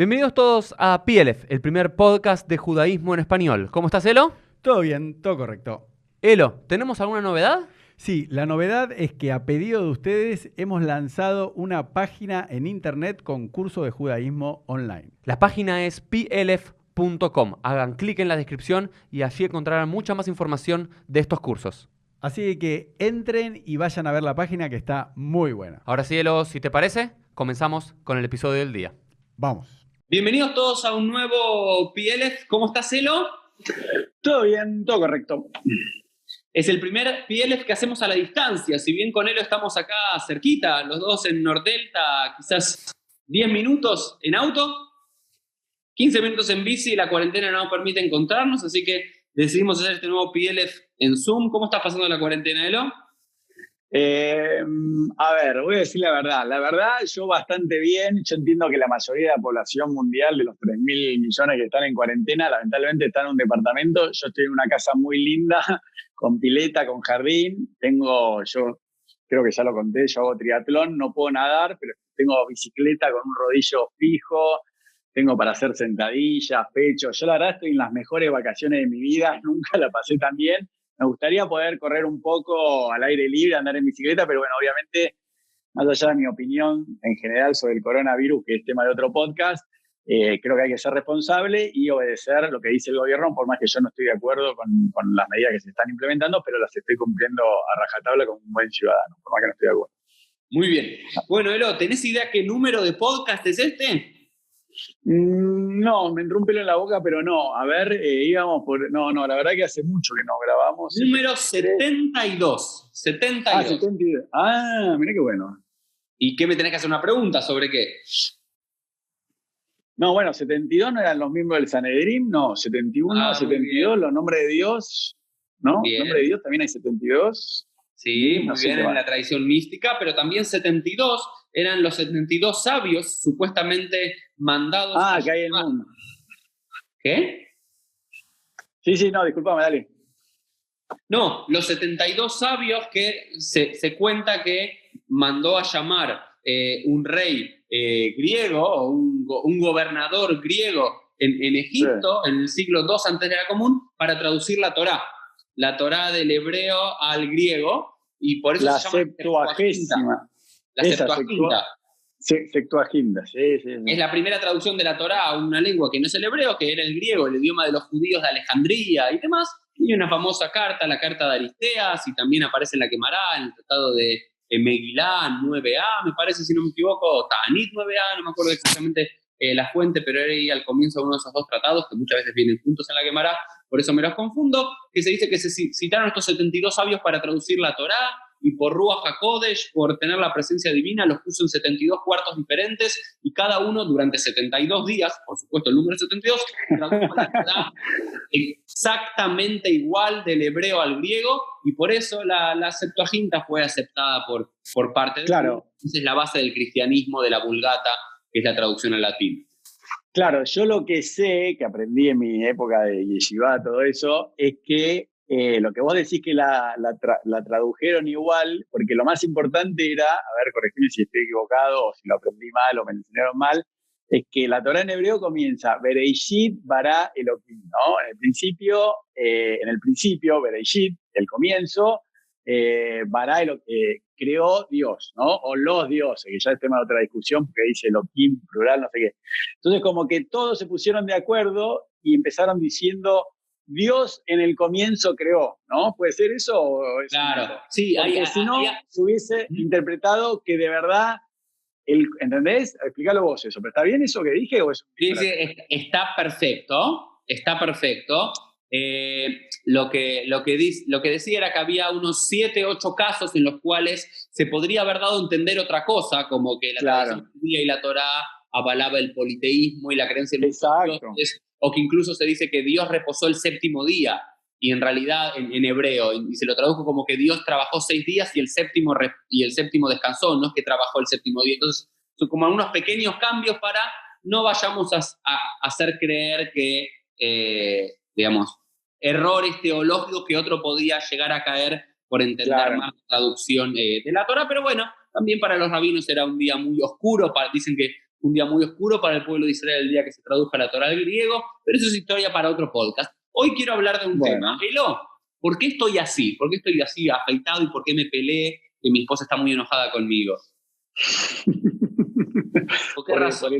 Bienvenidos todos a PLF, el primer podcast de judaísmo en español. ¿Cómo estás, Elo? Todo bien, todo correcto. Elo, ¿tenemos alguna novedad? Sí, la novedad es que a pedido de ustedes hemos lanzado una página en internet con curso de judaísmo online. La página es plf.com. Hagan clic en la descripción y allí encontrarán mucha más información de estos cursos. Así que entren y vayan a ver la página que está muy buena. Ahora sí, Elo, si te parece, comenzamos con el episodio del día. Vamos. Bienvenidos todos a un nuevo PLF. ¿Cómo estás, Elo? Todo bien, todo correcto. Es el primer PLF que hacemos a la distancia. Si bien con Elo estamos acá cerquita, los dos en Nordelta, quizás 10 minutos en auto, 15 minutos en bici, la cuarentena no nos permite encontrarnos, así que decidimos hacer este nuevo PLF en Zoom. ¿Cómo estás pasando la cuarentena, Elo? A ver, voy a decir la verdad. La verdad, yo bastante bien. Yo entiendo que la mayoría de la población mundial, de los 3.000 millones que están en cuarentena, lamentablemente están en un departamento. Yo estoy en una casa muy linda, con pileta, con jardín. Yo creo que ya lo conté, yo hago triatlón, no puedo nadar, pero tengo bicicleta con un rodillo fijo, tengo para hacer sentadillas, pecho. Yo la verdad estoy en las mejores vacaciones de mi vida, nunca la pasé tan bien. Me gustaría poder correr un poco al aire libre, andar en bicicleta, pero bueno, obviamente, más allá de mi opinión en general sobre el coronavirus, que es tema de otro podcast, creo que hay que ser responsable y obedecer lo que dice el gobierno, por más que yo no estoy de acuerdo con las medidas que se están implementando, pero las estoy cumpliendo a rajatabla como un buen ciudadano, por más que no estoy de acuerdo. Muy bien. Bueno, Elo, ¿tenés idea qué número de podcast es este? No, me entró un pelo en la boca, pero no. A ver, íbamos por... No, la verdad que hace mucho que no grabamos. Número 72. 72. 72. Ah, mirá qué bueno. ¿Y qué me tenés que hacer una pregunta sobre qué? No, bueno, 72 no eran los mismos del Sanedrín, no, 71, 72, los nombres de Dios, ¿no? Bien. Nombre de Dios también hay 72. Sí, No muy sé bien, qué en más. la tradición mística, pero también 72 eran los 72 sabios supuestamente mandados. Que hay el mundo. ¿Qué? Sí, no, discúlpame, dale. No, los 72 sabios que se cuenta que mandó a llamar un rey griego o un gobernador griego en Egipto, sí, en el siglo II antes de la común, para traducir la Torá del hebreo al griego, y por eso la se llama Septuagésima. La Septuaginta. Septuaginta, sí. Es la primera traducción de la Torá a una lengua que no es el hebreo, que era el griego, el idioma de los judíos de Alejandría y demás. Y una famosa carta, la carta de Aristeas, y también aparece en la Quemará, en el tratado de Megilá 9a, me parece, si no me equivoco, Ta'anit 9a, no me acuerdo exactamente la fuente, pero era ahí al comienzo de uno de esos dos tratados, que muchas veces vienen juntos en la Quemará, por eso me los confundo, que se dice que se citaron estos 72 sabios para traducir la Torá, y por Ruach HaKodesh, por tener la presencia divina, los puso en 72 cuartos diferentes, y cada uno durante 72 días, por supuesto el número 72, tradujo la Torá exactamente igual del hebreo al griego, y por eso la Septuaginta fue aceptada por parte de claro. Esa es la base del cristianismo, de la Vulgata, que es la traducción al latín. Claro, yo lo que sé, que aprendí en mi época de yeshivá, todo eso, es que lo que vos decís que la tradujeron igual, porque lo más importante era, a ver, corregime si estoy equivocado o si lo aprendí mal o me lo enseñaron mal, es que la Torá en hebreo comienza Bereishit bara Elohim, ¿no? En el principio, Bereishit, el comienzo, bara creó Dios, ¿no? O los dioses, que ya es tema de otra discusión, porque dice Elohim, plural, no sé qué. Entonces, como que todos se pusieron de acuerdo y empezaron diciendo Dios en el comienzo creó, ¿no? ¿Puede ser eso? ¿O es claro, sí. Porque si no, se hubiese interpretado que de verdad, ¿entendés? Explícalo vos eso. ¿Pero está bien eso que dije? ¿O es sí, está perfecto, está perfecto. Lo que decía era que había unos 7, 8 casos en los cuales se podría haber dado a entender otra cosa, como que la tradición judía y la Torá avalaba el politeísmo y la creencia en los dioses, o que incluso se dice que Dios reposó el séptimo día, y en realidad en hebreo, y se lo tradujo como que Dios trabajó 6 días y el séptimo descansó, no es que trabajó el séptimo día. Entonces son como algunos pequeños cambios para no vayamos a hacer creer que, digamos, errores teológicos que otro podía llegar a caer por entender más la traducción de la Torá, pero bueno, también para los rabinos era un día muy oscuro, dicen que un día muy oscuro para el pueblo de Israel, el día que se tradujo la Torá al griego, pero eso es historia para otro podcast. Hoy quiero hablar de un tema. Elo, ¿por qué estoy así? ¿Por qué estoy así afeitado y por qué me peleé? Que mi esposa está muy enojada conmigo. ¿Por qué razón?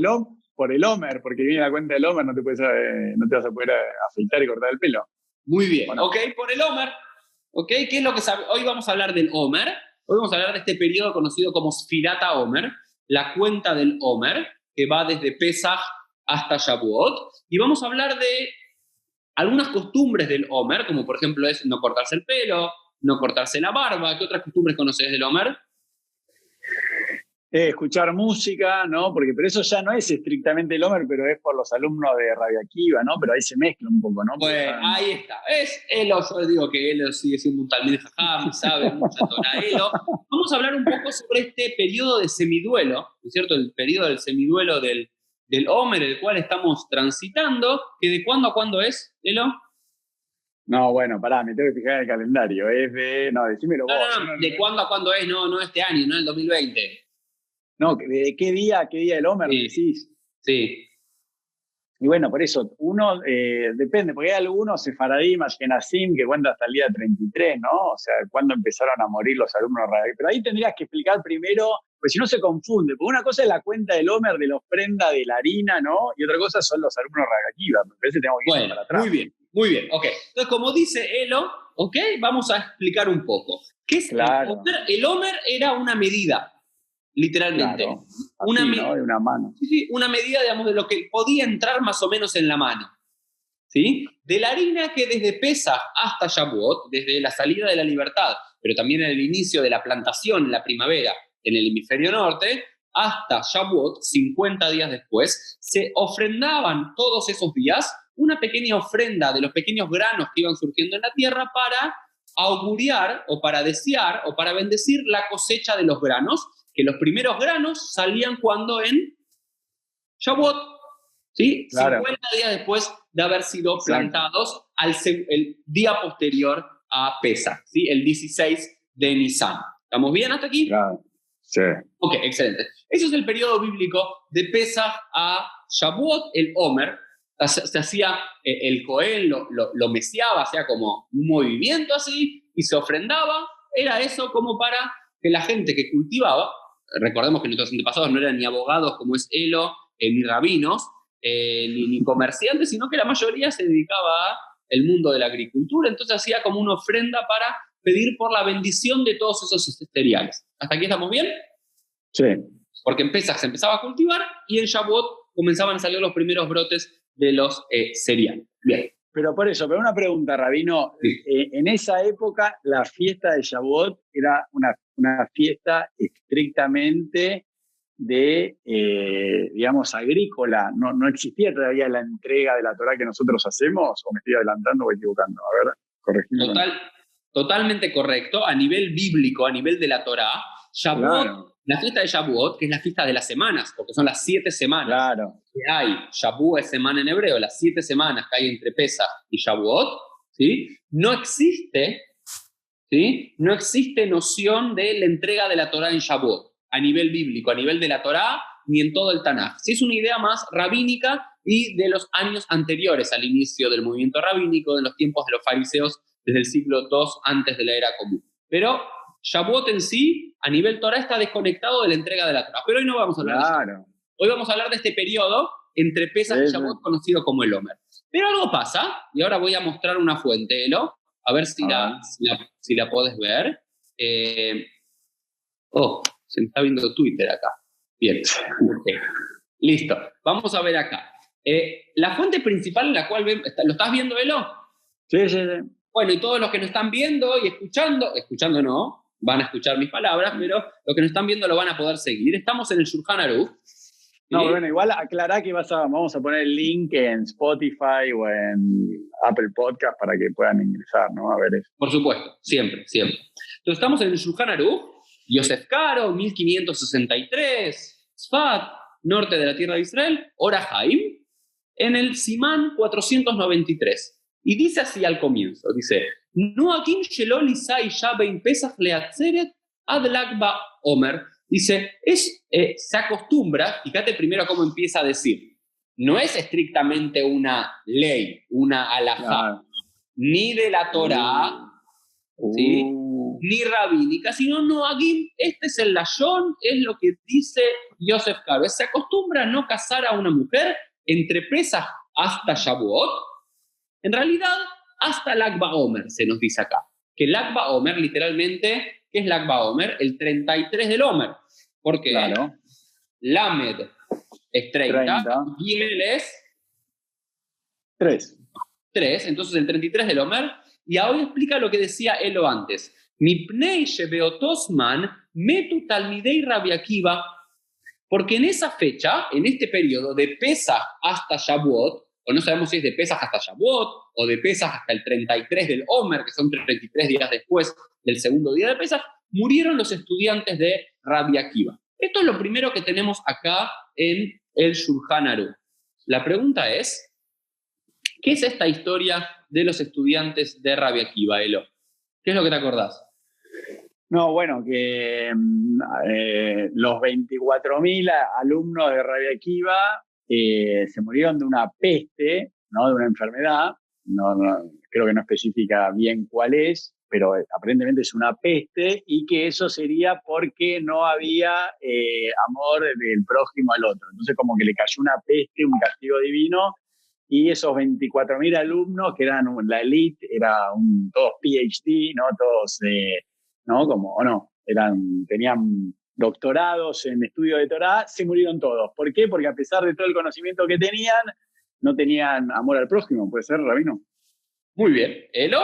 Por el Homer, porque viene la cuenta del Homer, no te vas a poder afeitar y cortar el pelo. Muy bien, Bueno. Ok, por el Homer. Ok, ¿qué es lo que sabe? Hoy vamos a hablar del Homer. Hoy vamos a hablar de este periodo conocido como Sfirata Homer, la cuenta del Homer, que va desde Pesach hasta Shavuot. Y vamos a hablar de algunas costumbres del Homer, como por ejemplo es no cortarse el pelo, no cortarse la barba. ¿Qué otras costumbres conoces del Homer? Escuchar música, ¿no? Pero eso ya no es estrictamente el Homer, pero es por los alumnos de Radio Akiva, ¿no? Pero ahí se mezcla un poco, ¿no? Bueno, ahí está. Yo digo que Elo sigue siendo un Talmid Jajam, sabe mucha Torah Elo. Vamos a hablar un poco sobre este periodo de semiduelo, ¿no es cierto? El periodo del semiduelo del Homer, el cual estamos transitando, que de cuándo a cuándo es, Elo. No, bueno, pará, me tengo que fijar en el calendario. No, decímelo vos. No, ¿de cuándo a cuándo es? No este año, no el 2020. No, ¿de qué día del Homer decís? Sí. Y bueno, por eso, uno depende, porque hay algunos sefaradim, ashkenazim, que cuentan hasta el día 33, ¿no? O sea, cuando empezaron a morir los alumnos radicales. Pero ahí tendrías que explicar primero, pues si no se confunde, porque una cosa es la cuenta del Homer de la ofrenda de la harina, ¿no? Y otra cosa son los alumnos ragakiva. Me parece que tenemos que ir para atrás. Muy bien, ok. Entonces, como dice Elo, ok, vamos a explicar un poco. ¿Qué es claro. el Homer? El Homer era una medida. Literalmente. Claro, así, ¿no? De una mano. Sí, una medida, digamos, de lo que podía entrar más o menos en la mano. ¿Sí? De la harina que desde Pesach hasta Shavuot, desde la salida de la libertad, pero también en el inicio de la plantación en la primavera en el hemisferio norte, hasta Shavuot, 50 días después, se ofrendaban todos esos días una pequeña ofrenda de los pequeños granos que iban surgiendo en la tierra para auguriar o para desear o para bendecir la cosecha de los granos, que los primeros granos salían cuando en Shavuot, ¿sí? Claro. 50 días después de haber sido plantados el día posterior a Pesach, ¿sí? El 16 de Nisan. ¿Estamos bien hasta aquí? Claro. Sí. Ok, excelente. Eso es el periodo bíblico de Pesach a Shavuot, el Homer. Se hacía el Cohen, lo meciaba, hacía como un movimiento así, y se ofrendaba. Era eso como para que la gente que cultivaba, recordemos que nuestros antepasados no eran ni abogados como es Elo, ni rabinos, ni comerciantes, sino que la mayoría se dedicaba al mundo de la agricultura, entonces hacía como una ofrenda para pedir por la bendición de todos esos cereales. ¿Hasta aquí estamos bien? Sí. Porque en Pesach se empezaba a cultivar y en Shavuot comenzaban a salir los primeros brotes de los cereales. Bien. Pero una pregunta, Rabino. Sí. En esa época, la fiesta de Shavuot era una fiesta estrictamente de, digamos, agrícola. No existía todavía la entrega de la Torá que nosotros hacemos, o me estoy adelantando o equivocando. A ver, corregime. Totalmente correcto. A nivel bíblico, a nivel de la Torá, Shavuot, claro. La fiesta de Shavuot, que es la fiesta de las semanas, porque son las 7 semanas claro. que hay. Shavuot es semana en hebreo, las 7 semanas que hay entre Pesach y Shavuot, ¿sí? No existe noción de la entrega de la Torá en Shavuot, a nivel bíblico, a nivel de la Torá, ni en todo el Tanaj. Sí, es una idea más rabínica y de los años anteriores al inicio del movimiento rabínico, de los tiempos de los fariseos, desde el siglo II antes de la era común. Pero Shavuot en sí, a nivel Torah, está desconectado de la entrega de la Torah. Pero hoy no vamos a hablar de eso. Hoy vamos a hablar de este periodo entre Pesach y Shavuot conocido como el Homer. Pero algo pasa, y ahora voy a mostrar una fuente, Elo, a ver si la podés ver. Se me está viendo Twitter acá. Bien. Okay. Listo. Vamos a ver acá. La fuente principal en la cual ¿lo estás viendo, Elo? Sí. Bueno, y todos los que nos están viendo y escuchando no, van a escuchar mis palabras, pero los que nos están viendo lo van a poder seguir. Estamos en el Shulchan Aruch. No, bueno, igual aclará que vamos a poner el link en Spotify o en Apple Podcast para que puedan ingresar, ¿no? A ver eso. Por supuesto, siempre. Entonces estamos en el Shulchan Aruch, Yosef Karo, 1563, Tzfat, norte de la tierra de Israel, Ora Haim, en el Simán 493. Y dice así al comienzo, dice, Noakim shelo lisa isha bein Pesach leatzeret ad Lag BaOmer, Dice, se acostumbra, fíjate primero cómo empieza a decir, no es estrictamente una ley, una halajá, Claro. ni de la Torá, ¿sí? Ni rabínica, sino noagim, este es el lashon, es lo que dice Yosef Karo. Se acostumbra a no casar a una mujer entre Pesaj hasta Shavuot, en realidad hasta Lag BaOmer, se nos dice acá. Que Lag BaOmer, literalmente, ¿qué es Lag BaOmer? El 33 del Omer. Porque Claro. Lamed es 30, 30. Gimel es 3. 3, entonces el 33 del Omer. Y ahora explica lo que decía Elo antes. Mipnei shebeotosman metu talmidei Rabbi Akiva. Porque en esa fecha, en este periodo de Pesaj hasta Shavuot, o no sabemos si es de Pesaj hasta Shavuot, o de Pesaj hasta el 33 del Omer, que son 33 días después del segundo día de Pesaj, murieron los estudiantes de Rabbi Akiva. Esto es lo primero que tenemos acá en el Shulchan Aruch. La pregunta es, ¿qué es esta historia de los estudiantes de Rabbi Akiva, Elo? ¿Qué es lo que te acordás? No, bueno, que los 24.000 alumnos de Rabbi Akiva se murieron de una peste, ¿no? De una enfermedad. No, creo que no especifica bien cuál es, pero aparentemente es una peste, y que eso sería porque no había amor del prójimo al otro. Entonces como que le cayó una peste, un castigo divino, y esos 24.000 alumnos, que eran la elite, todos PhD, ¿no? Todos, ¿no? Como, o no, tenían doctorados en estudio de Torá, se murieron todos. ¿Por qué? Porque a pesar de todo el conocimiento que tenían, no tenían amor al prójimo. ¿Puede ser, Rabino? Muy bien, Elo,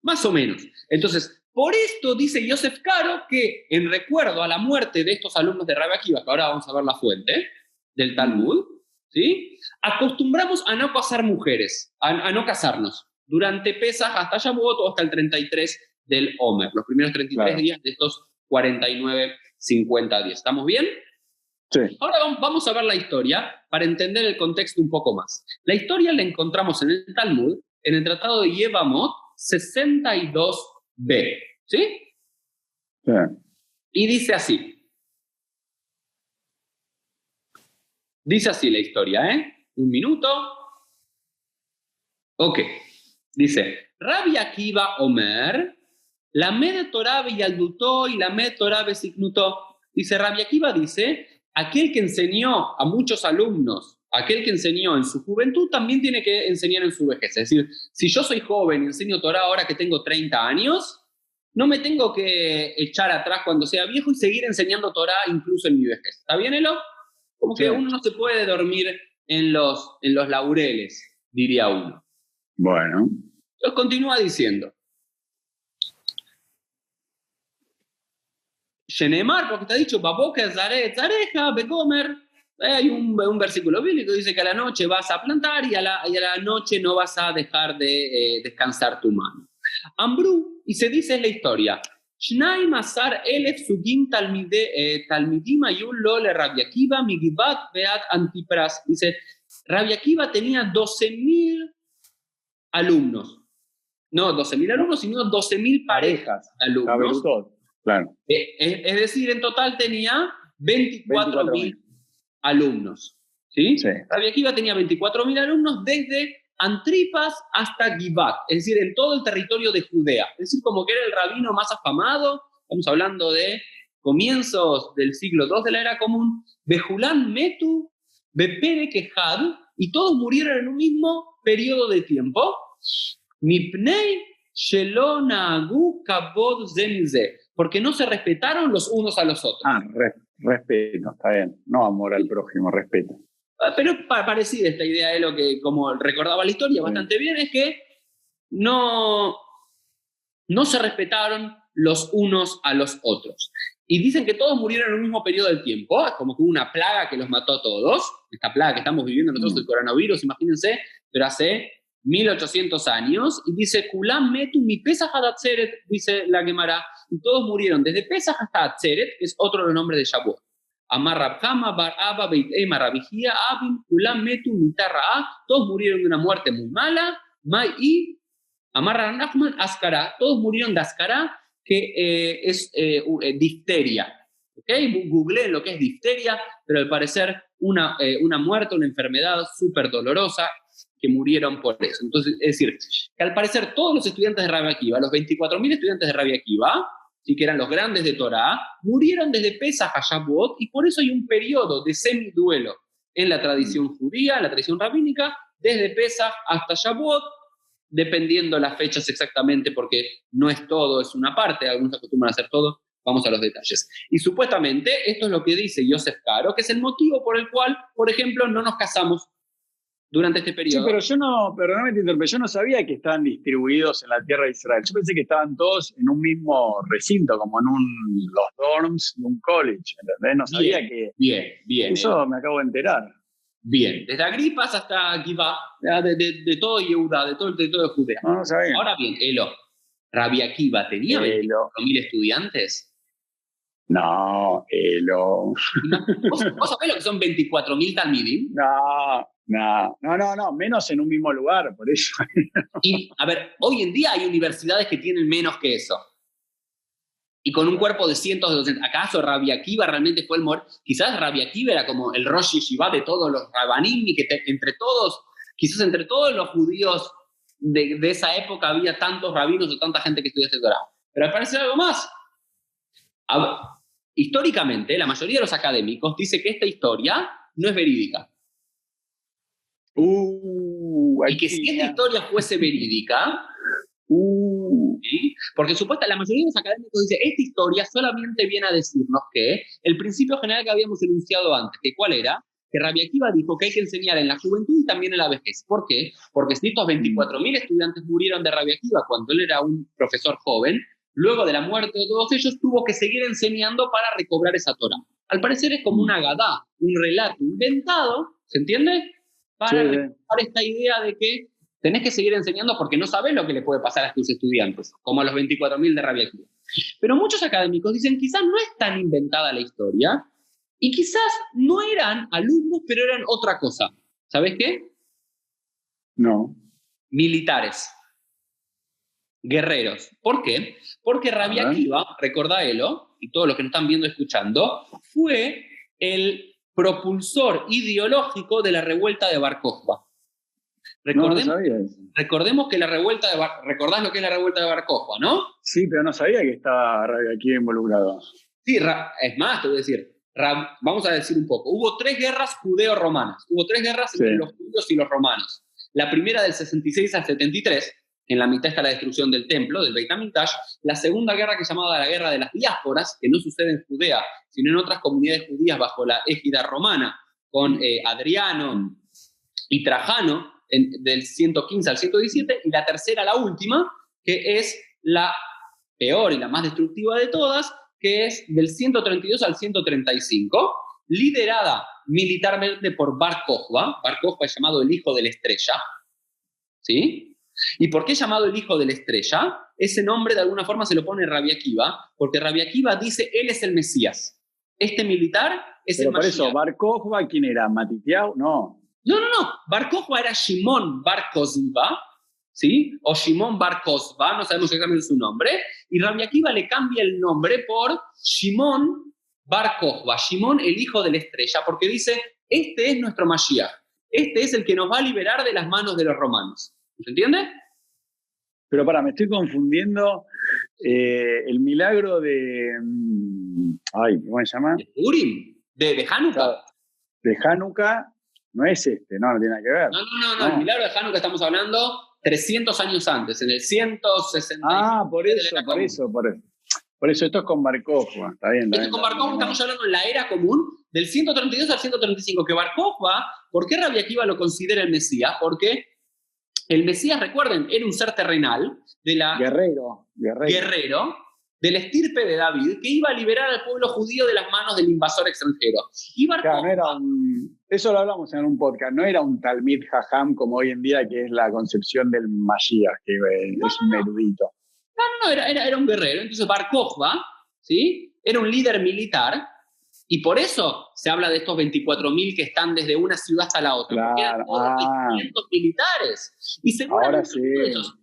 más o menos. Entonces, por esto dice Yosef Karo que en recuerdo a la muerte de estos alumnos de Rabbi Akiva, que ahora vamos a ver la fuente del Talmud, ¿sí? Acostumbramos a no casar mujeres, a no casarnos durante Pesaj hasta Shavuot o hasta el 33 del Omer, los primeros 33 días de estos 49, 50 días. ¿Estamos bien? Sí. Ahora vamos a ver la historia para entender el contexto un poco más. La historia la encontramos en el Talmud, en el Tratado de Yevamot 62b, ¿sí? Sí. Y dice así. Dice así la historia, ¿eh? Un minuto. Ok. Dice, Rabbi Akiva Omer, la med Torah beyaldutó y la med Torah besiknutó. Dice, Rabbi Akiva dice, aquel que enseñó a muchos alumnos, aquel que enseñó en su juventud, también tiene que enseñar en su vejez. Es decir, si yo soy joven y enseño Torah ahora que tengo 30 años, no me tengo que echar atrás cuando sea viejo y seguir enseñando Torah incluso en mi vejez. ¿Está bien, Elo? Como que uno no se puede dormir en los laureles, diría uno. Bueno. Entonces continúa diciendo. Shenemar, porque está dicho, Baboker, Zareja, Begomer. Hay un versículo bíblico que dice que a la noche vas a plantar y a la noche no vas a dejar de descansar tu mano. Ambrú, y se dice en la historia, Shnai Masar Elef Sugim Talmidim Ayul Lo le Rabbi Akiva Migibat Beat Antipras. Dice, Rabbi Akiva tenía 12.000 alumnos. No 12.000 alumnos, sino 12.000 parejas de alumnos. Claro. Es decir, en total tenía 24.000 alumnos. ¿Sí? Sí. Rabbi Akiva tenía 24.000 alumnos desde Antripas hasta Givat, es decir, en todo el territorio de Judea. Es decir, como que era el rabino más afamado. Estamos hablando de comienzos del siglo II de la Era Común. Bejulán Metu, Bepere Kehad, y todos murieron en un mismo periodo de tiempo. Mipnei Shelonagu Kabod Zenze, porque no se respetaron los unos a los otros. Respeto, está bien. No amor al prójimo, respeto. Pero parecida esta idea de lo que, como recordaba la historia bastante bien, es que no se respetaron los unos a los otros. Y dicen que todos murieron en un mismo periodo del tiempo, como que hubo una plaga que los mató a todos, esta plaga que estamos viviendo nosotros del coronavirus, imagínense, pero hace 1800 años, y dice, Kulam metu mi Pesaj ad Atzeret, dice la Gemara, y todos murieron desde Pesaj hasta Atzeret, que es otro de los nombres de Shavuot. Amar Rabhama, Bar Abba, Beit Ema, Rabijía, Abim, Kulam metu mitarra, todos murieron de una muerte muy mala, Mai y Amar Nachman, Ascará, todos murieron de Ascará, que es difteria. ¿ok? Googleen lo que es difteria, pero al parecer una muerte, una enfermedad súper dolorosa, que murieron por eso. Entonces, es decir, que al parecer todos los estudiantes de Rabbi Akiva, los 24.000 estudiantes de Rabbi Akiva, ¿sí? Que eran los grandes de Torá, murieron desde Pesach a Shavuot, y por eso hay un periodo de semiduelo en la tradición judía, en la tradición rabínica, desde Pesach hasta Shavuot, dependiendo las fechas exactamente, porque no es todo, es una parte, algunos acostumbran a hacer todo, vamos a los detalles. Y supuestamente, esto es lo que dice Yosef Karo, que es el motivo por el cual, por ejemplo, no nos casamos durante este periodo. Sí, pero yo no, perdóname te interrumpí, yo no sabía que estaban distribuidos en la tierra de Israel. Yo pensé que estaban todos en un mismo recinto, como en los dorms de un college, ¿entendés? No sabía que... Bien. Eso me acabo de enterar. Bien, desde Agripas hasta Akiva, de todo Yehuda, de todo el territorio de Judea. No sabía. Ahora bien, Elo, ¿Rabbi Akiva tenía 24.000 estudiantes? No, Elo. ¿Vos sabés lo que son 24.000 talmidim? No, menos en un mismo lugar, por eso. Y, a ver, hoy en día hay universidades que tienen menos que eso. Y con un cuerpo de cientos de docentes. ¿Acaso Rabbi Akiva realmente fue el Quizás Rabbi Akiva era como el Rosh Yeshiva de todos los rabanim, y que entre todos los judíos de esa época había tantos rabinos o tanta gente que estudiaba este Torah. Pero al parecer algo más. Históricamente, la mayoría de los académicos dice que esta historia no es verídica. Y que si esta historia fuese verídica, ¿sí? Porque la mayoría de los académicos dice, esta historia solamente viene a decirnos que el principio general que habíamos enunciado antes, que ¿cuál era? Que Rabbi Akiva dijo que hay que enseñar en la juventud y también en la vejez. ¿Por qué? Porque si estos 24.000 estudiantes murieron de Rabbi Akiva cuando él era un profesor joven, luego de la muerte de todos ellos tuvo que seguir enseñando para recobrar esa Torah. Al parecer es como una gadá, un relato inventado, ¿se entiende? Para recordar esta idea de que tenés que seguir enseñando porque no sabés lo que le puede pasar a tus estudiantes, como a los 24.000 de Rabbi Akiva. Pero muchos académicos dicen quizás no es tan inventada la historia y quizás no eran alumnos, pero eran otra cosa. ¿Sabés qué? No. Militares. Guerreros. ¿Por qué? Porque Rabbi Akiva, recordáelo, y todos los que nos están viendo y escuchando, fue el propulsor ideológico de la revuelta de Bar Kokhba. Recordemos que la revuelta de ¿recordás lo que es la revuelta de Bar Kokhba, no? Sí, pero no sabía que estaba Rabbi Akiva involucrado. Sí, es más, te voy a decir, vamos a decir un poco. Hubo 3 guerras judeo-romanas. Hubo 3 guerras entre los judíos y los romanos. La primera del 66 al 73, en la mitad está la destrucción del templo, del Beit HaMikdash. La segunda guerra, que se llamaba la guerra de las diásporas, que no sucede en Judea, sino en otras comunidades judías bajo la égida romana, con Adriano y Trajano, del 115 al 117, y la tercera, la última, que es la peor y la más destructiva de todas, que es del 132 al 135, liderada militarmente por Bar Kokhba. Bar Kokhba es llamado el hijo de la estrella, ¿sí? ¿Y por qué es llamado el hijo de la estrella? Ese nombre de alguna forma se lo pone Rabbi Akiva, porque Rabbi Akiva dice, él es el Mesías. Este militar es el Mashiach. Pero por eso, Bar Kokhba, ¿quién era? ¿Matitiao? No. No. Bar Kokhba era Shimon Bar Kozba, ¿sí? O Shimon Bar Kozba, no sabemos exactamente su nombre. Y Rabbi Akiva le cambia el nombre por Shimon Bar Kokhba, Shimon el hijo de la estrella, porque dice, este es nuestro Mashiach. Este es el que nos va a liberar de las manos de los romanos. ¿Se entiende? Pero me estoy confundiendo. El milagro de... ¿cómo se llama? ¿De Purim? ¿De Hanukkah? De Hanukkah no es no tiene nada que ver. No. El milagro de Hanukkah estamos hablando 300 años antes, en el 160. Por eso esto es con Bar Kokhba. Está bien. Esto es con Bar Kokhba, estamos hablando en la era común del 132 al 135, que Bar Kokhba, ¿por qué Rabbi Akiva lo considera el Mesías? Porque el Mesías, recuerden, era un ser terrenal, guerrero, de la estirpe de David, que iba a liberar al pueblo judío de las manos del invasor extranjero. Y Bar Kokhba, eso lo hablamos en un podcast, no era un Talmid Jajam como hoy en día, que es la concepción del Mashiach, que es un erudito. No, era un guerrero. Entonces Bar Kokhba, ¿sí? Era un líder militar, y por eso se habla de estos 24.000 que están desde una ciudad hasta la otra. Claro. Porque eran todos 500 militares. Y seguramente ellos,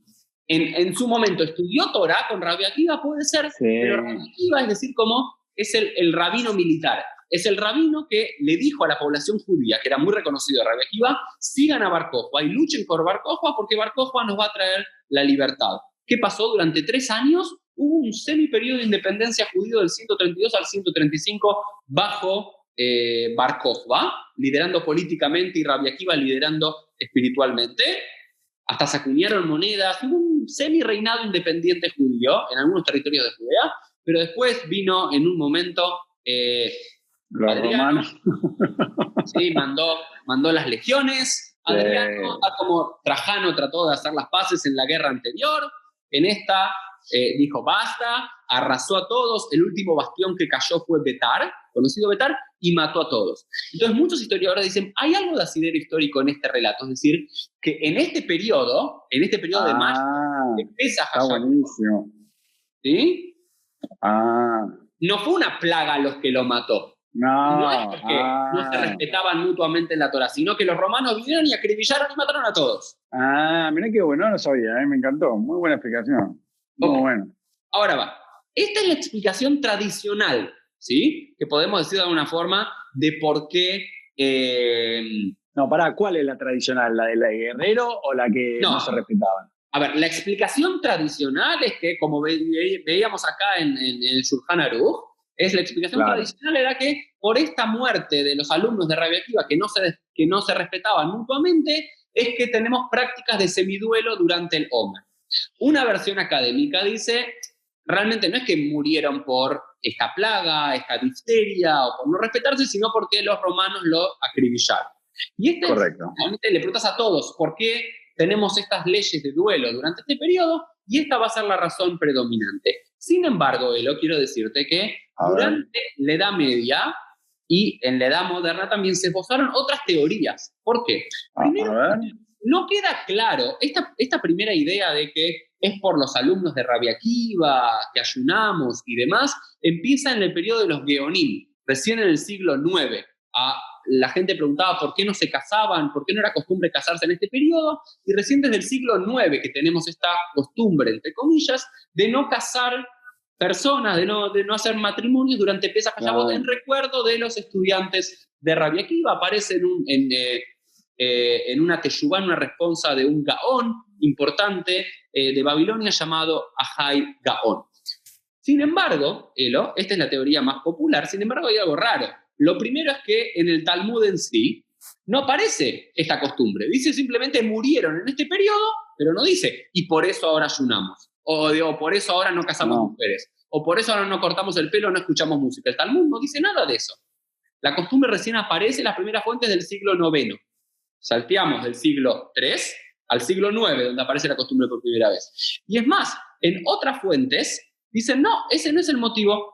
en su momento estudió Torah con Rabbi Akiva, puede ser, pero Rabbi Akiva, es decir, como es el rabino militar. Es el rabino que le dijo a la población judía, que era muy reconocido de Rabbi Akiva, sigan a Bar Kokhba y luchen por Bar Kokhba porque Bar Kokhba nos va a traer la libertad. ¿Qué pasó? Durante 3 años hubo un semi-periodo de independencia judío del 132 al 135 bajo Bar Kokhba, liderando políticamente y Rabbi Akiva liderando espiritualmente. Hasta se acuñaron monedas, hubo un semi-reinado independiente judío en algunos territorios de Judea, pero después vino en un momento Los Adriano, romanos. sí, mandó las legiones. Adriano, como Trajano trató de hacer las paces en la guerra anterior, en esta dijo basta, arrasó a todos, el último bastión que cayó fue Betar, conocido Betar, y mató a todos. Entonces muchos historiadores dicen, hay algo de asidero histórico en este relato, es decir, que en este periodo de mayo, empieza está buenísimo. ¿sí? Ah, No fue una plaga los que lo mató. No es porque no se respetaban mutuamente en la Torá, sino que los romanos vinieron y acribillaron y mataron a todos. Mirá qué bueno, no lo sabía, me encantó. Muy buena explicación. Muy bueno. Ahora va. Esta es la explicación tradicional, ¿sí? Que podemos decir de alguna forma de por qué... No, pará, ¿cuál es la tradicional? ¿La de la guerrero o la que no se respetaban? A ver, la explicación tradicional es que, como veíamos acá en el Shulchan Aruch, la explicación tradicional era que por esta muerte de los alumnos de Rabbi Akiva que no se respetaban mutuamente, es que tenemos prácticas de semiduelo durante el Omer. Una versión académica dice, realmente no es que murieron por esta plaga, esta difteria o por no respetarse, sino porque los romanos lo acribillaron. Y correcto. Realmente le preguntas a todos por qué tenemos estas leyes de duelo durante este periodo, y esta va a ser la razón predominante. Sin embargo, Elo, quiero decirte que durante la Edad Media y en la Edad Moderna también se esbozaron otras teorías. ¿Por qué? Primero, no queda claro esta primera idea de que es por los alumnos de Rabbi Akiva, que ayunamos y demás, empieza en el periodo de los Geonim, recién en el siglo IX. La gente preguntaba por qué no se casaban, por qué no era costumbre casarse en este periodo, y recién desde el siglo IX que tenemos esta costumbre, entre comillas, de no casar personas, de no hacer matrimonios durante Pesach Shavuot, en recuerdo de los estudiantes de Rabbi Akiva. Aparece en una teshuvá, en una responsa de un Gaón importante de Babilonia llamado Ahai Gaón. Sin embargo, Elo, esta es la teoría más popular, sin embargo hay algo raro. Lo primero es que en el Talmud en sí no aparece esta costumbre. Dice simplemente murieron en este periodo, pero no dice, y por eso ahora ayunamos. O por eso ahora no casamos mujeres. O por eso ahora no cortamos el pelo o no escuchamos música. El Talmud no dice nada de eso. La costumbre recién aparece en las primeras fuentes del siglo IX. Salteamos del siglo III al siglo IX, donde aparece la costumbre por primera vez. Y es más, en otras fuentes dicen, no, ese no es el motivo.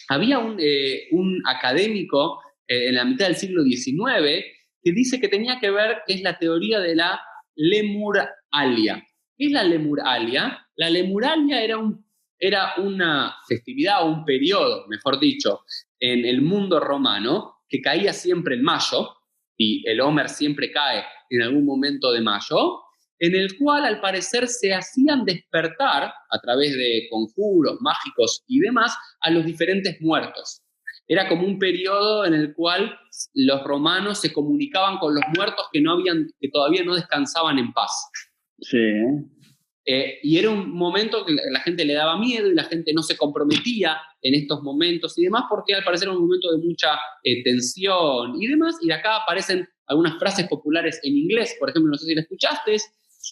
Había un académico en la mitad del siglo XIX que dice que tenía que ver, que es la teoría de la lemuralia. ¿Qué es la lemuralia? La lemuralia era una festividad o un periodo, mejor dicho, en el mundo romano, que caía siempre en mayo, y el Omer siempre cae en algún momento de mayo, en el cual al parecer se hacían despertar, a través de conjuros mágicos y demás, a los diferentes muertos. Era como un periodo en el cual los romanos se comunicaban con los muertos que todavía no descansaban en paz. Sí. Y era un momento que la gente le daba miedo y la gente no se comprometía en estos momentos y demás, porque al parecer era un momento de mucha tensión y demás. Y de acá aparecen algunas frases populares en inglés, por ejemplo, no sé si la escuchaste: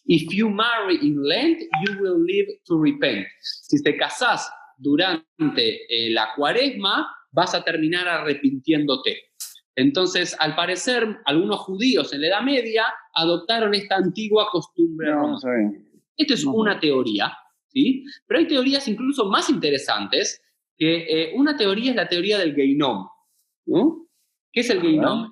"If you marry in Lent, you will live to repent". Si te casás durante la cuaresma, vas a terminar arrepintiéndote. Entonces, al parecer, algunos judíos en la Edad Media adoptaron esta antigua costumbre romana. Esta es una teoría, ¿sí? Pero hay teorías incluso más interesantes, que una teoría es la teoría del Geinom, ¿no? ¿Qué es el Geinom?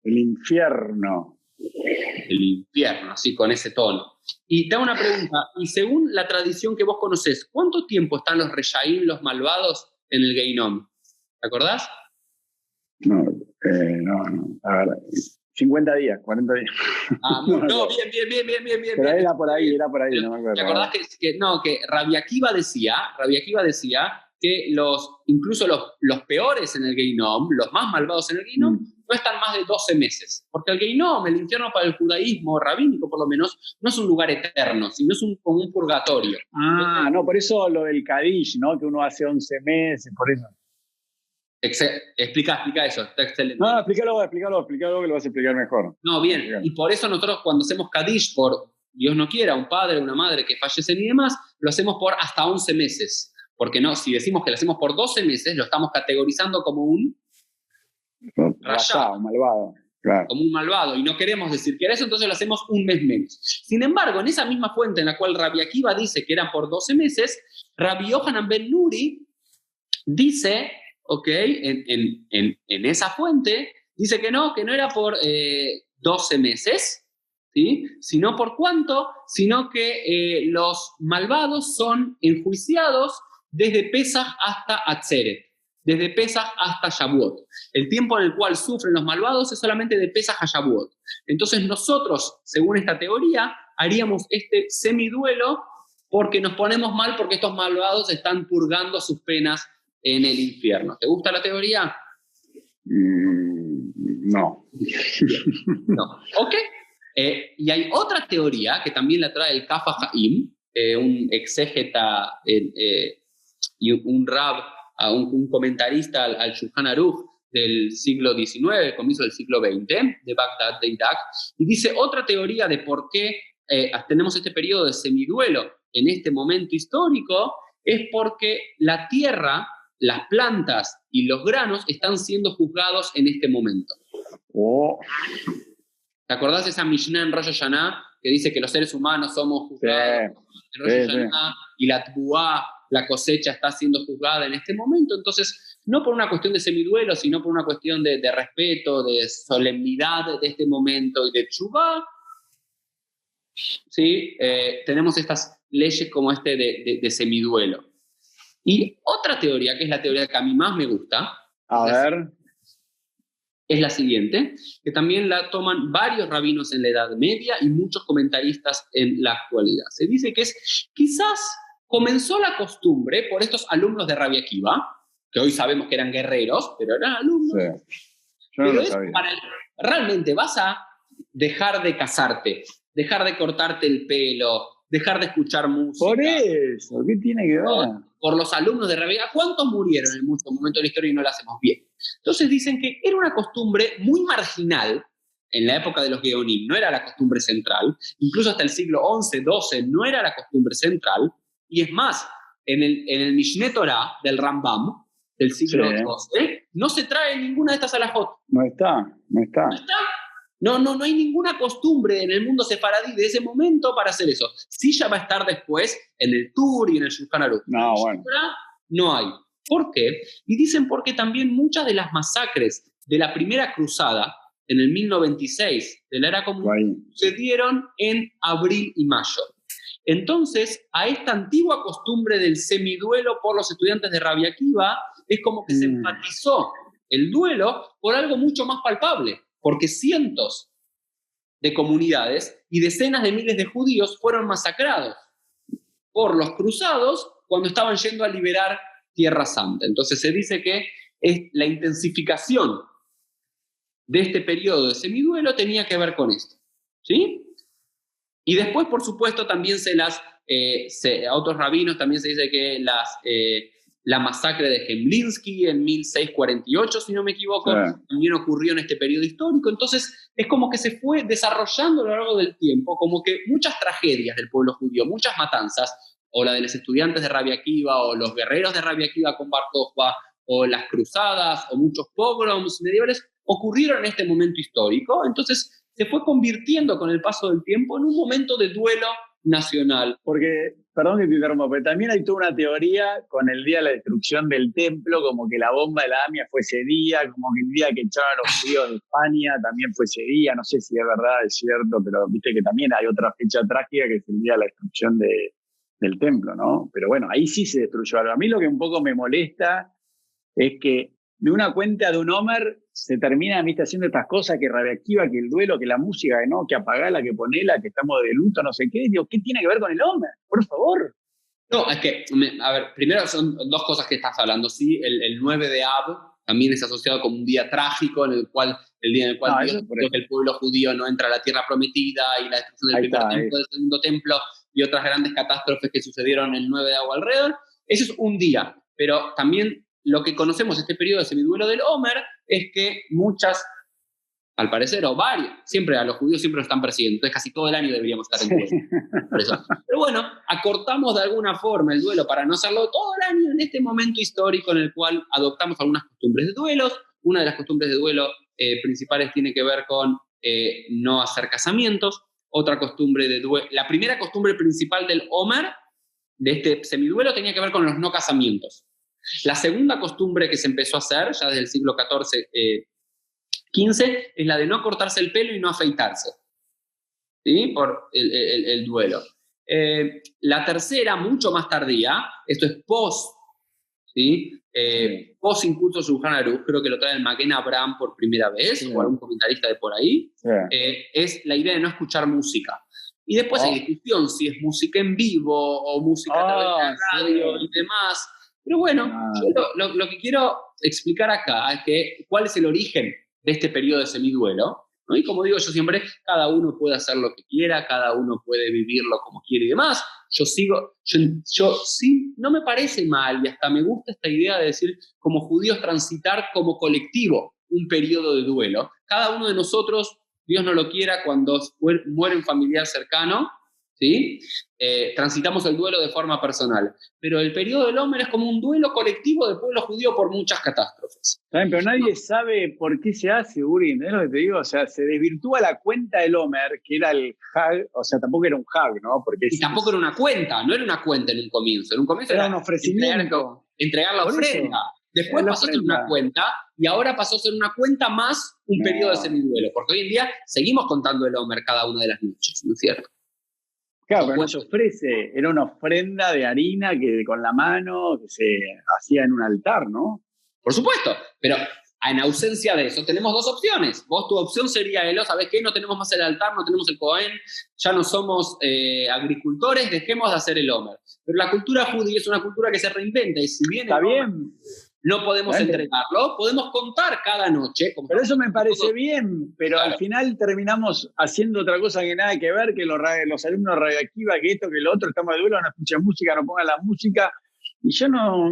El infierno. El infierno, así con ese tono. Y te hago una pregunta, y según la tradición que vos conocés, ¿cuánto tiempo están los Reshaim, los malvados, en el Geinom? ¿Te acordás? No. A ver, 50 días, 40 días. No, bien. Pero era por ahí, no me acuerdo. ¿Te acordás que Rabbi Akiva decía que incluso los peores en el Geinom, los más malvados en el Geinom, no están más de 12 meses. Porque el Geinom, el infierno para el judaísmo rabínico por lo menos, no es un lugar eterno, sino es como un purgatorio. Ah, no, por eso lo del Kadish, ¿no? Que uno hace 11 meses, por eso. Explica eso, está excelente. No, explícalo, que lo vas a explicar mejor. No, bien, y por eso nosotros cuando hacemos Kadish por, Dios no quiera, un padre, una madre que fallecen y demás, lo hacemos por hasta 11 meses. Porque no, si decimos que lo hacemos por 12 meses, lo estamos categorizando como un rayado, malvado. Claro. Como un malvado, y no queremos decir que era eso, entonces lo hacemos un mes menos. Sin embargo, en esa misma fuente en la cual Rabbi Akiva dice que eran por 12 meses, Rabbi Yohanan ben Nuri dice, en esa fuente, dice que no era por 12 meses, ¿sí? Sino por cuánto, sino que los malvados son enjuiciados desde Pesach hasta Atzeret, desde Pesach hasta Shavuot. El tiempo en el cual sufren los malvados es solamente de Pesach a Shavuot. Entonces nosotros, según esta teoría, haríamos este semiduelo porque nos ponemos mal porque estos malvados están purgando sus penas en el infierno. ¿Te gusta la teoría? No. No. Ok. Y hay otra teoría que también la trae el Kaf HaChaim, un exégeta y un rab, un comentarista al Shulchan Aruch del siglo XIX, el comienzo del siglo XX, de Bagdad, de Irak, y dice otra teoría de por qué tenemos este periodo de semiduelo en este momento histórico, es porque la tierra, las plantas y los granos están siendo juzgados en este momento. Oh. ¿Te acordás de esa Mishnah en Rosh Hashanah que dice que los seres humanos somos juzgados en Rosh Hashanah y la tbuá, la cosecha, está siendo juzgada en este momento? Entonces, no por una cuestión de semiduelo, sino por una cuestión de respeto, de solemnidad de este momento y de tshuvá, ¿sí? Tenemos estas leyes como de semiduelo. Y otra teoría, que es la teoría que a mí más me gusta, es la siguiente, que también la toman varios rabinos en la Edad Media y muchos comentaristas en la actualidad. Se dice que quizás comenzó la costumbre por estos alumnos de Rabbi Akiva, que hoy sabemos que eran guerreros, pero eran alumnos. Sí. Yo no pero lo sabía. Realmente vas a dejar de casarte, dejar de cortarte el pelo, dejar de escuchar música. Por eso, ¿qué tiene que ver? Por los alumnos de Rabbi Akiva. ¿Cuántos murieron en muchos momentos de la historia y no lo hacemos bien? Entonces dicen que era una costumbre muy marginal en la época de los Geonim, no era la costumbre central, incluso hasta el siglo XI, XII no era la costumbre central, y es más, en el Mishneh Torah del Rambam del siglo XII, no se trae ninguna de estas alajot. No está. No hay ninguna costumbre en el mundo sefaradí de ese momento para hacer eso. Sí ya va a estar después en el Tur y en el Shulchan Aruch. No, bueno. No hay. ¿Por qué? Y dicen porque también muchas de las masacres de la primera cruzada, en el 1096 de la era común, sucedieron en abril y mayo. Entonces, a esta antigua costumbre del semiduelo por los estudiantes de Rabbi Akiva, es como que se enfatizó el duelo por algo mucho más palpable, porque cientos de comunidades y decenas de miles de judíos fueron masacrados por los cruzados cuando estaban yendo a liberar Tierra Santa. Entonces se dice que la intensificación de este periodo de semiduelo tenía que ver con esto, ¿sí? Y después, por supuesto, también a otros rabinos también se dice que la masacre de Gemlinsky en 1648, si no me equivoco, también ocurrió en este periodo histórico. Entonces, es como que se fue desarrollando a lo largo del tiempo, como que muchas tragedias del pueblo judío, muchas matanzas, o la de los estudiantes de Rabbi Akiva, o los guerreros de Rabbi Akiva con Bar Kokhba, o las cruzadas, o muchos pogroms medievales, ocurrieron en este momento histórico. Entonces, se fue convirtiendo con el paso del tiempo en un momento de duelo nacional. Porque, perdón que te interrumpa, pero también hay toda una teoría con el día de la destrucción del templo, como que la bomba de la AMIA fue ese día, como que el día que echaron a los judíos de España también fue ese día. No sé si es verdad, es cierto, pero viste que también hay otra fecha trágica que es el día de la destrucción del templo, ¿no? Pero bueno, ahí sí se destruyó algo. A mí lo que un poco me molesta es que de una cuenta de un Homer se termina haciendo estas cosas, que Rabbi Akiva, que el duelo, que la música, que apagala, que ponela, que estamos de luto, no sé qué. Digo, ¿qué tiene que ver con el Homer? Por favor. No, es que, a ver, primero son dos cosas que estás hablando, ¿sí? El 9 de Av también es asociado como un día trágico, el día en el cual Dios dijo que el pueblo judío no entra a la tierra prometida, y la destrucción del primer templo, del segundo templo, y otras grandes catástrofes que sucedieron el 9 de Av alrededor. Eso es un día, pero también lo que conocemos este periodo de semiduelo del Omer es que muchas, al parecer, o varios, siempre a los judíos siempre nos están persiguiendo, entonces casi todo el año deberíamos estar en duelo. Por eso. Pero bueno, acortamos de alguna forma el duelo para no hacerlo todo el año en este momento histórico en el cual adoptamos algunas costumbres de duelos. Una de las costumbres de duelo principales tiene que ver con no hacer casamientos. Otra costumbre de duelo, la primera costumbre principal del Omer, de este semiduelo, tenía que ver con los no casamientos. La segunda costumbre que se empezó a hacer, ya desde el siglo XIV, XV, es la de no cortarse el pelo y no afeitarse, ¿sí? Por el duelo. La tercera, mucho más tardía, esto es post, ¿sí? Post incluso Shulchan Aruch, creo que lo trae el Magen Abraham por primera vez, o algún comentarista de por ahí, es la idea de no escuchar música. Y después hay discusión si es música en vivo o música a través de la radio y demás. Pero bueno, yo lo que quiero explicar acá es que cuál es el origen de este periodo de semiduelo, ¿no? Y como digo yo siempre, cada uno puede hacer lo que quiera, cada uno puede vivirlo como quiere y demás. Yo sí, no me parece mal, y hasta me gusta esta idea de decir, como judíos, transitar como colectivo un periodo de duelo. Cada uno de nosotros, Dios no lo quiera, cuando muere un familiar cercano, ¿sí? Transitamos el duelo de forma personal. Pero el periodo del Omer es como un duelo colectivo del pueblo judío por muchas catástrofes. ¿Saben? Pero nadie sabe por qué se hace, Uri, ¿no es lo que te digo? O sea, se desvirtúa la cuenta del Omer, que era el Hag, o sea, tampoco era un Hag, ¿no? Porque y tampoco era una cuenta, no era una cuenta en un comienzo. En un comienzo era un ofrecimiento. Entregar la ofrenda. Después pasó a ser una cuenta, y ahora pasó a ser una cuenta más un periodo de semiduelo, porque hoy en día seguimos contando el Omer cada una de las noches, ¿no es cierto? Claro, pero no se ofrece, era una ofrenda de harina que con la mano que se hacía en un altar, ¿no? Por supuesto, pero en ausencia de eso tenemos dos opciones. Vos, tu opción sería, ¿sabés qué? No tenemos más el altar, no tenemos el Cohen, ya no somos agricultores, dejemos de hacer el Omer. Pero la cultura judía es una cultura que se reinventa, y si bien está bien, no podemos entregarlo, podemos contar cada noche. Pero eso me parece bien, pero al final terminamos haciendo otra cosa que nada que ver, que los alumnos radioactivos, que esto, que lo otro, estamos de duelo, no escuchan música, no pongan la música, y yo no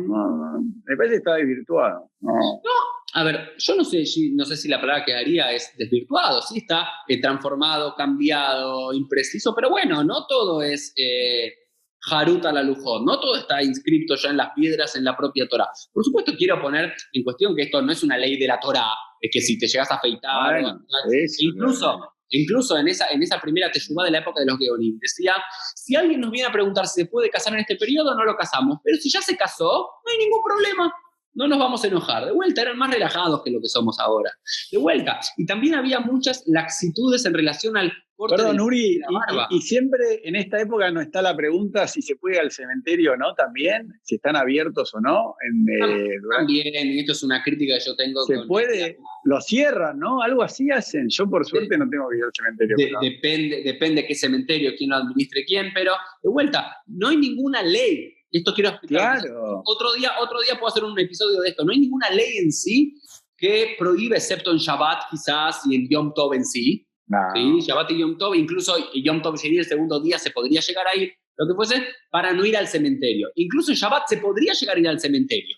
me parece que está desvirtuado. No, a ver, yo no sé si la palabra que daría es desvirtuado, sí está transformado, cambiado, impreciso, pero bueno, no todo es Harut a la Lujot, no todo está inscrito ya en las piedras, en la propia Torá. Por supuesto, quiero poner en cuestión que esto no es una ley de la Torá, es que si te llegas a afeitar, incluso en esa primera teshuvá de la época de los Geonim, decía, si alguien nos viene a preguntar si se puede casar en este periodo, no lo casamos, pero si ya se casó, no hay ningún problema. No nos vamos a enojar. De vuelta, eran más relajados que lo que somos ahora. De vuelta. Y también había muchas laxitudes en relación al corte. Perdón, Uri, de la barba. Y siempre en esta época no está la pregunta si se puede ir al cementerio o no también, si están abiertos o no. También, y esto es una crítica que yo tengo. Se puede, lo cierran, ¿no? Algo así hacen. Yo por suerte no tengo que ir al cementerio. Depende de qué cementerio, quién lo administre quién, pero de vuelta, no hay ninguna ley. Esto quiero explicar. Claro. Otro día puedo hacer un episodio de esto. No hay ninguna ley en sí que prohíbe, excepto en Shabbat quizás y en Yom Tov en sí. No. ¿Sí? Shabbat y Yom Tov, incluso Yom Tov sería el segundo día, se podría llegar a ir, lo que fuese, para no ir al cementerio. Incluso en Shabbat se podría llegar a ir al cementerio.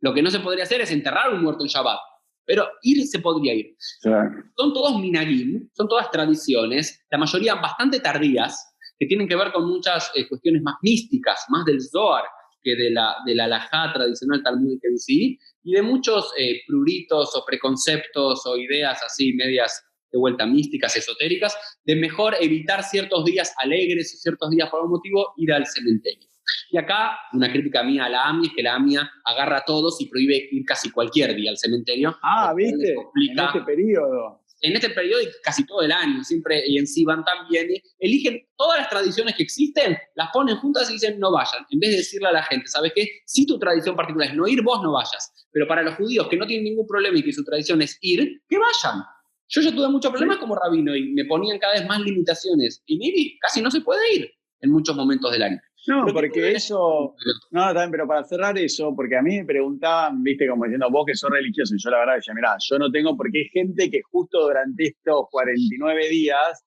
Lo que no se podría hacer es enterrar a un muerto en Shabbat. Pero ir se podría ir. Sí. Son todos minagim, son todas tradiciones, la mayoría bastante tardías, que tienen que ver con muchas cuestiones más místicas, más del Zohar que de la halajá tradicional talmúdica en sí, y de muchos pruritos o preconceptos o ideas así medias de vuelta místicas, esotéricas, de mejor evitar ciertos días alegres o ciertos días por algún motivo ir al cementerio. Y acá, una crítica mía a la AMI es que la AMI agarra a todos y prohíbe ir casi cualquier día al cementerio. ¿Viste? En este periodo. En este periodo y casi todo el año, siempre, y en Sivan también, eligen todas las tradiciones que existen, las ponen juntas y dicen no vayan, en vez de decirle a la gente, ¿sabes qué? Si tu tradición particular es no ir, vos no vayas, pero para los judíos que no tienen ningún problema y que su tradición es ir, que vayan. Yo ya tuve muchos problemas como rabino y me ponían cada vez más limitaciones, y casi no se puede ir en muchos momentos del año. No, Pero porque eso, no, también, pero para cerrar eso, porque a mí me preguntaban, viste, como diciendo, vos que sos religioso, y yo la verdad decía, mirá, yo no tengo, porque hay gente que justo durante estos 49 días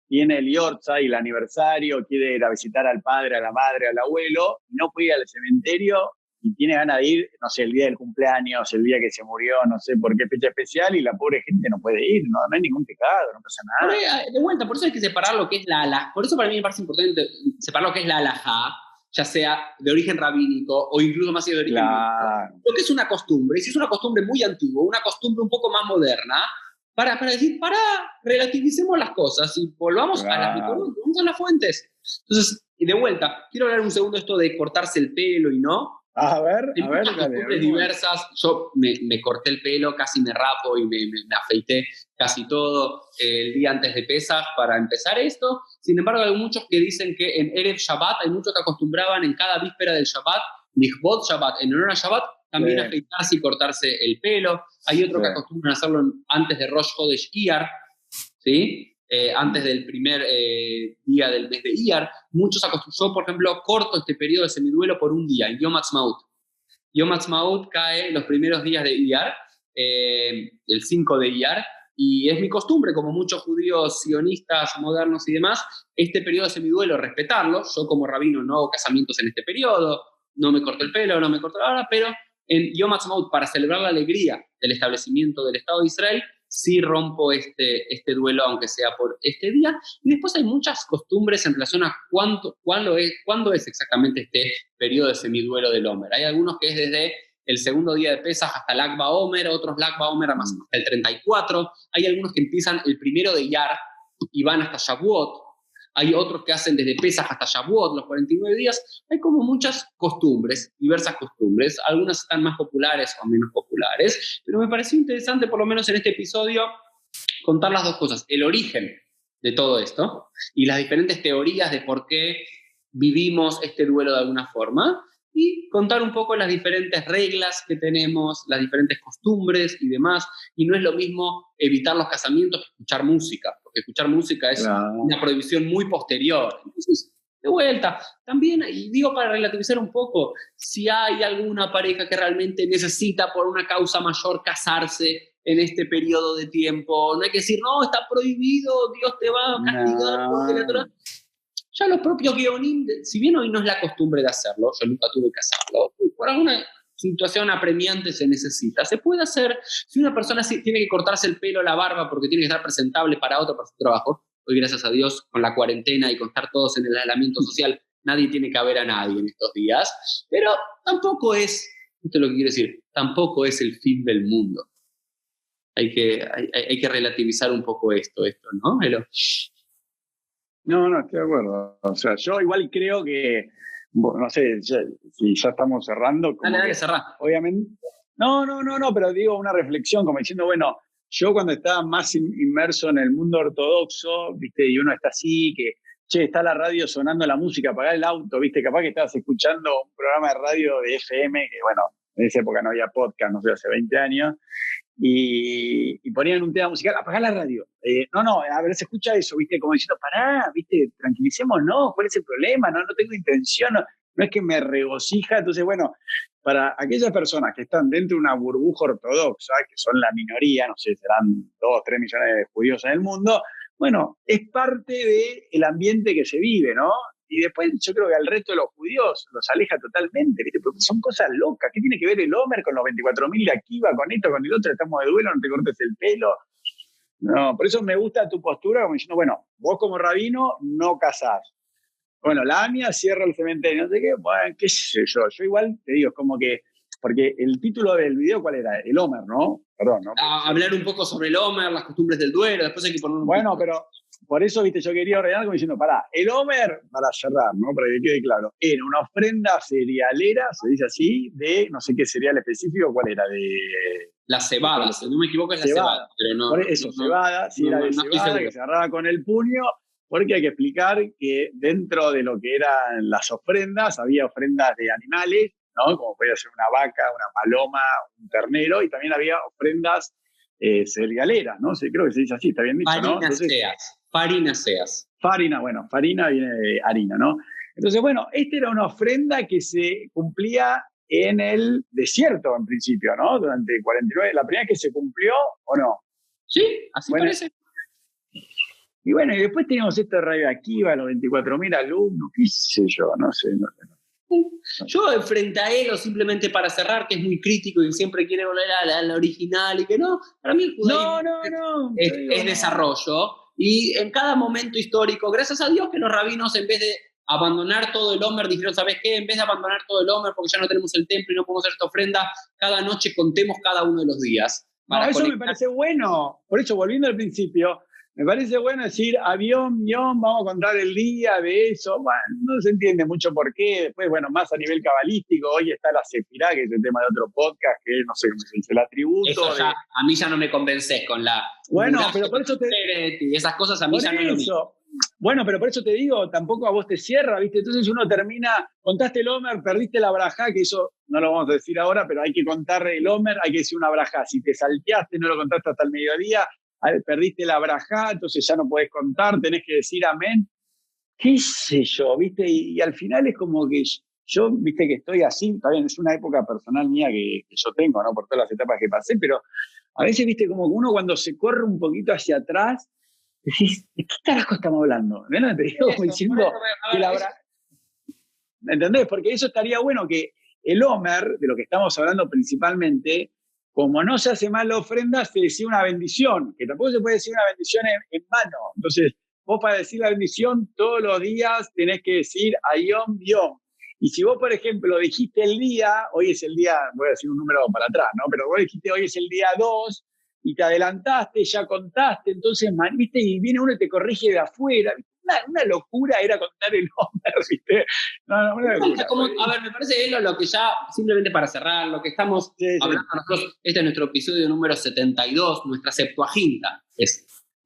tiene el Yorza y el aniversario, quiere ir a visitar al padre, a la madre, al abuelo, y no puede ir al cementerio y tiene ganas de ir, no sé, el día del cumpleaños, el día que se murió, no sé por qué fecha especial, y la pobre gente no puede ir, no hay ningún pecado, no pasa nada. De vuelta, por eso hay que separar lo que es la halajá. Por eso para mí me parece importante separar lo que es la halajá, ya sea de origen rabínico o incluso más de origen Claro. lo que es una costumbre. Y si es una costumbre muy antigua, una costumbre un poco más moderna, para decir, relativicemos las cosas y volvamos a las volvamos a las fuentes. Entonces, y de vuelta, quiero hablar un segundo esto de cortarse el pelo y no. A ver, Muchas costumbres diversas. Yo me corté el pelo, casi me rapo y me afeité casi todo el día antes de Pesaj para empezar esto. Sin embargo, hay muchos que dicen que en Erev Shabbat, hay muchos que acostumbraban en cada víspera del Shabbat, Nichbot Shabbat, en honor a Shabbat, también afeitarse y cortarse el pelo. Hay otros que acostumbran hacerlo antes de Rosh Chodesh Iyar, ¿sí? Antes del primer día del mes de Iyar. Muchos yo, por ejemplo, corto este periodo de semiduelo por un día, en Yom Ha'atzmaut. Yom Ha'atzmaut cae los primeros días de Iyar, el 5 de Iyar, y es mi costumbre, como muchos judíos sionistas modernos y demás, este periodo de semiduelo, respetarlo. Yo como rabino no hago casamientos en este periodo, no me corto el pelo, no me corto la barba, pero en Yom Ha'atzmaut, para celebrar la alegría del establecimiento del Estado de Israel, sí rompo este duelo, aunque sea por este día. Y después hay muchas costumbres en relación a cuándo es exactamente este periodo de semiduelo del Omer. Hay algunos que es desde el segundo día de Pesaj hasta el Lag BaOmer, otros Lag BaOmer hasta el 34. Hay algunos que empiezan el 1 de Iyar y van hasta Shavuot. Hay otros que hacen desde Pesaj hasta Shavuot, los 49 días. Hay como muchas costumbres, diversas costumbres. Algunas están más populares o menos populares, pero me pareció interesante, por lo menos en este episodio, contar las dos cosas. El origen de todo esto y las diferentes teorías de por qué vivimos este duelo de alguna forma, y contar un poco las diferentes reglas que tenemos, las diferentes costumbres y demás. Y no es lo mismo evitar los casamientos que escuchar música, porque escuchar música es una prohibición muy posterior. Entonces, de vuelta, también, y digo para relativizar un poco, si hay alguna pareja que realmente necesita por una causa mayor casarse en este periodo de tiempo, no hay que decir, no, está prohibido, Dios te va a castigar porque la Torá. Ya los propios guionín, si bien hoy no es la costumbre de hacerlo, yo nunca tuve que hacerlo, por alguna situación apremiante se necesita. Se puede hacer, si una persona tiene que cortarse el pelo, la barba, porque tiene que estar presentable para su trabajo. Hoy, gracias a Dios, con la cuarentena y con estar todos en el aislamiento social, nadie tiene que ver a nadie en estos días. Pero tampoco es, esto es lo que quiero decir, tampoco es el fin del mundo. Hay que relativizar un poco esto, ¿no? No, estoy de acuerdo. O sea, yo igual creo que, no sé, si ya estamos cerrando. Dale, cerrar. Obviamente. No, pero digo una reflexión, como diciendo, bueno, yo cuando estaba más inmerso en el mundo ortodoxo, viste, y uno está así, que, está la radio sonando la música, apagá el auto, viste, capaz que estabas escuchando un programa de radio de FM, que bueno, en esa época no había podcast, no sé, hace 20 años, y ponían un tema musical, apagá la radio. A ver, se escucha eso, viste, como diciendo, pará, viste, tranquilicémonos, ¿cuál es el problema? No tengo intención, no es que me regocija. Entonces, bueno, para aquellas personas que están dentro de una burbuja ortodoxa, que son la minoría, no sé, serán 2 o 3 millones de judíos en el mundo, bueno, es parte del ambiente que se vive, ¿no? Y después yo creo que al resto de los judíos los aleja totalmente, ¿viste? Porque son cosas locas. ¿Qué tiene que ver el Omer con los 24.000 de Akiva, con esto, con el otro? Estamos de duelo, no te cortes el pelo. No, por eso me gusta tu postura, como diciendo, bueno, vos como rabino no casás. Bueno, la AMIA cierra el cementerio, no sé qué, bueno, qué sé yo. Yo igual te digo, es como que, porque el título del video, ¿cuál era? El Omer, ¿no? Perdón, ¿no? Hablar un poco sobre el Omer, las costumbres del duelo, después hay que poner un Bueno, pero por eso, viste, yo quería ordenar como diciendo, pará, el Omer, para cerrar, ¿no? Para que quede claro, era una ofrenda cerealera, se dice así, de no sé qué cereal específico, ¿cuál era? De la cebada, si no me equivoco es la cebada. Pero no, por eso, cebada, sí, era de cebada, que se agarraba con el puño, porque hay que explicar que dentro de lo que eran las ofrendas, había ofrendas de animales, ¿no? Como podía ser una vaca, una paloma, un ternero, y también había ofrendas cerealeras, ¿no? Sí, creo que se dice así, está bien dicho, ¿no? Farináceas. Farina, bueno, farina viene de harina, ¿no? Entonces, bueno, esta era una ofrenda que se cumplía en el desierto, en principio, ¿no? Durante 49, la primera que se cumplió, ¿o no? Sí, así Bueno, parece. y bueno, y después teníamos esto de Radioactiva, los 24.000 alumnos, qué sé yo, no sé. Yo frente a él, o simplemente para cerrar, que es muy crítico y siempre quiere volver a la original y que no, para mí el judaísmo No. es desarrollo. Y en cada momento histórico, gracias a Dios que los rabinos, en vez de abandonar todo el Omer, dijeron, ¿sabes qué? En vez de abandonar todo el Omer, porque ya no tenemos el templo y no podemos hacer esta ofrenda, cada noche contemos cada uno de los días. No, eso me parece bueno. Por eso, volviendo al principio, me parece bueno decir avión, vamos a contar el día de eso. Bueno, no se entiende mucho por qué. Después, bueno, más a nivel cabalístico, hoy está la Sefirá, que es el tema de otro podcast, que no sé cómo se dice, el atributo. Eso ya, a mí ya no me convences con la... Bueno, pero por eso y esas cosas a mí ya no es lo mismo. Bueno, pero por eso te digo, tampoco a vos te cierra, ¿viste? Entonces uno termina, contaste el Omer, perdiste la brajá, que eso no lo vamos a decir ahora, pero hay que contar el Omer, hay que decir una brajá. Si te salteaste, no lo contaste hasta el mediodía, perdiste la brajá, entonces ya no podés contar, tenés que decir amén. ¿Qué sé yo, viste? Y al final es como que yo, viste, que estoy así, está bien, es una época personal mía que yo tengo, ¿no? Por todas las etapas que pasé, pero a veces, viste, como que uno cuando se corre un poquito hacia atrás, decís, ¿de qué carajo estamos hablando? ¿No? Te digo, como diciendo que la brajá... ¿Entendés? Porque eso estaría bueno que el Omer, de lo que estamos hablando principalmente, como no se hace mal la ofrenda, se decía una bendición, que tampoco se puede decir una bendición en mano. Entonces, vos para decir la bendición todos los días tenés que decir Ayom Yom. Y si vos, por ejemplo, dijiste el día, hoy es el día, voy a decir un número para atrás, ¿no? Pero vos dijiste hoy es el día 2 y te adelantaste, ya contaste, entonces, ¿viste? Y viene uno y te corrige de afuera. Una locura era contar el Omer, ¿viste? No, una locura. A ver, me parece lo que ya, simplemente para cerrar, lo que estamos hablando nosotros, este es nuestro episodio número 72, nuestra Septuaginta,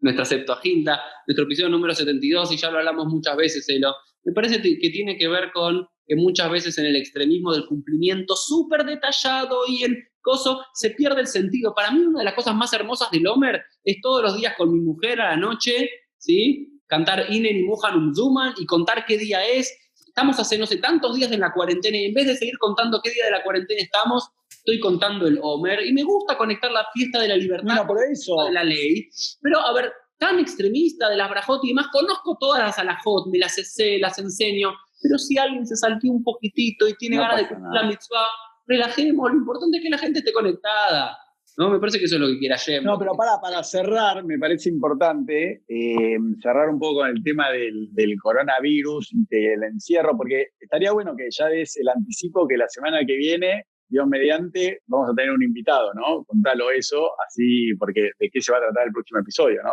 nuestro episodio número 72, y ya lo hablamos muchas veces, Elo. Me parece que tiene que ver con que muchas veces en el extremismo del cumplimiento súper detallado y en coso, se pierde el sentido. Para mí una de las cosas más hermosas del Omer es todos los días con mi mujer a la noche, ¿sí? Cantar Inen y Mujan Umzuman y contar qué día es. Estamos hace no sé tantos días en la cuarentena y en vez de seguir contando qué día de la cuarentena estamos, estoy contando el Omer y me gusta conectar la fiesta de la libertad por eso. De la ley. Pero a ver, tan extremista de las brajot y demás, conozco todas las alajot, me las sé, las enseño, pero si alguien se salteó un poquitito y tiene ganas de cumplir la mitzvah, relajemos, lo importante es que la gente esté conectada. No, me parece que eso es lo que quiere Hashem. No, pero para cerrar, me parece importante cerrar un poco con el tema del coronavirus, del encierro, porque estaría bueno que ya des el anticipo que la semana que viene, Dios mediante, vamos a tener un invitado, ¿no? Contalo eso, así, porque de qué se va a tratar el próximo episodio, ¿no?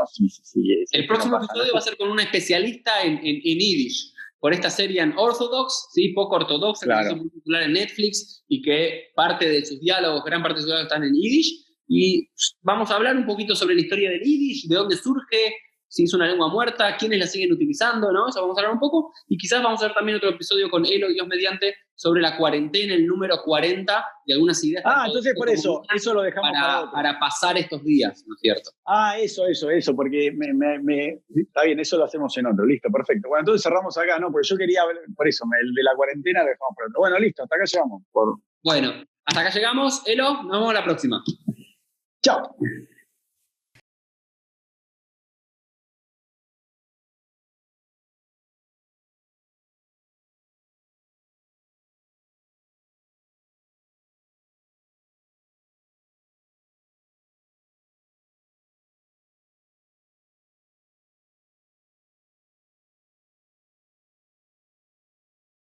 El próximo episodio va a ser con una especialista en Yiddish, por esta serie en Orthodox, ¿sí? Poco ortodoxa, que se hizo muy popular en Netflix y que parte de sus diálogos, gran parte de sus diálogos están en Yiddish. Y vamos a hablar un poquito sobre la historia del Yiddish, de dónde surge, si es una lengua muerta, quiénes la siguen utilizando, ¿no? Eso vamos a hablar un poco. Y quizás vamos a hacer también otro episodio con Elo, Dios mediante, sobre la cuarentena, el número 40, y algunas ideas. Entonces por eso lo dejamos para pasar estos días, ¿no es cierto? Eso, porque está bien, eso lo hacemos en otro, listo, perfecto. Bueno, entonces cerramos acá, ¿no? Porque yo quería ver, por eso, el de la cuarentena lo dejamos pronto. Bueno, listo, hasta acá llegamos. Bueno, hasta acá llegamos, Elo, nos vemos la próxima. Chao.